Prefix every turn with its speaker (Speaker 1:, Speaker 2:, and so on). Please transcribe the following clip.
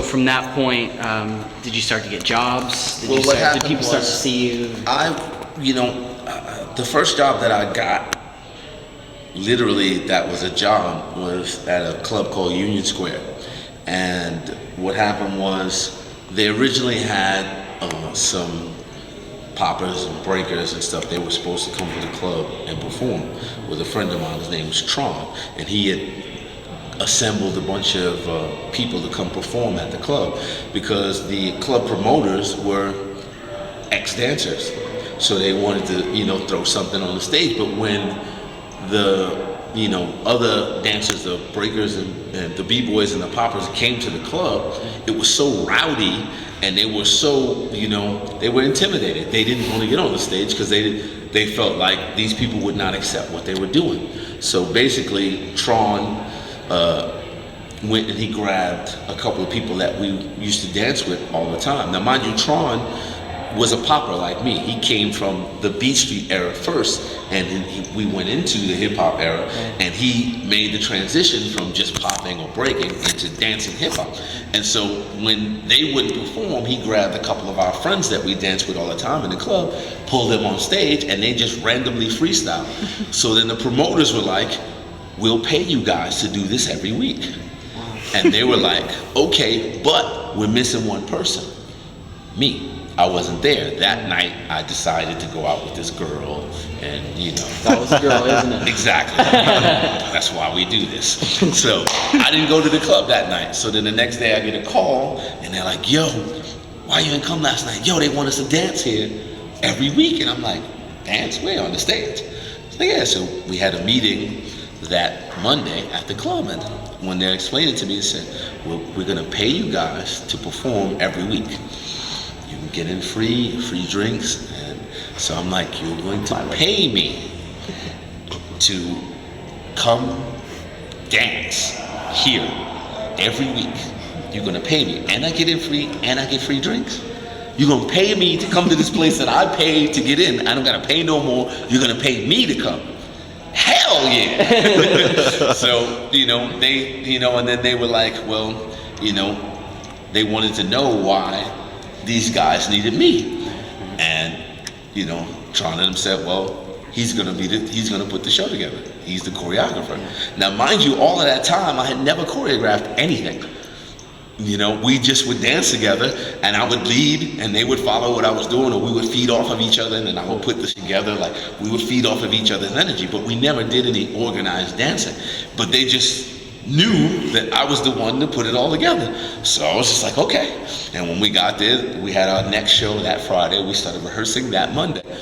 Speaker 1: from that point, did you start to get jobs?
Speaker 2: Well, what happened
Speaker 1: did people start to
Speaker 2: was
Speaker 1: see you?
Speaker 2: The first job that I got, literally that was a job, was at a club called Union Square. And what happened was they originally had some poppers and breakers and stuff. They were supposed to come to the club and perform with a friend of mine. His name was Tron, and he had assembled a bunch of people to come perform at the club because the club promoters were ex-dancers, so they wanted to throw something on the stage. But when the other dancers, the breakers and the b-boys and the poppers came to the club, it was so rowdy, and they were so, they were intimidated. They didn't want to get on the stage because they felt like these people would not accept what they were doing. So basically, Tron went and he grabbed a couple of people that we used to dance with all the time. Now, mind you, Tron was a popper like me. He came from the Beat Street era first, and then we went into the hip hop era, and he made the transition from just popping or breaking into dancing hip hop. And so when they wouldn't perform, he grabbed a couple of our friends that we danced with all the time in the club, pulled them on stage, and they just randomly freestyle. So then the promoters were like, "We'll pay you guys to do this every week." And they were like, "Okay, but we're missing one person, me." I wasn't there. That night, I decided to go out with this girl, and
Speaker 1: That was a girl, isn't it?
Speaker 2: Exactly. That's why we do this. So I didn't go to the club that night. So then the next day, I get a call, and they're like, "Yo, why you didn't come last night?" "Yo, they want us to dance here every week." And I'm like, "Dance where? On the stage?" So yeah. So we had a meeting that Monday at the club, and when they explained it to me, they said, "We're gonna pay you guys to perform every week. You can get in free drinks." And so I'm like, "You're going to pay me to come dance here every week. You're gonna pay me, and I get in free, and I get free drinks. You're gonna pay me to come to this place that I paid to get in. I don't gotta pay no more. You're gonna pay me to come." Hell yeah! So and then they were like, well, they wanted to know why these guys needed me, and Tron and them said, well, he's gonna put the show together. He's the choreographer. Now, mind you, all of that time I had never choreographed anything. We just would dance together, and I would lead, and they would follow what I was doing, or we would feed off of each other, and then I would put this together. Like, we would feed off of each other's energy, but we never did any organized dancing. But they just knew that I was the one to put it all together. So I was just like, okay. And when we got there, we had our next show that Friday. We started rehearsing that Monday.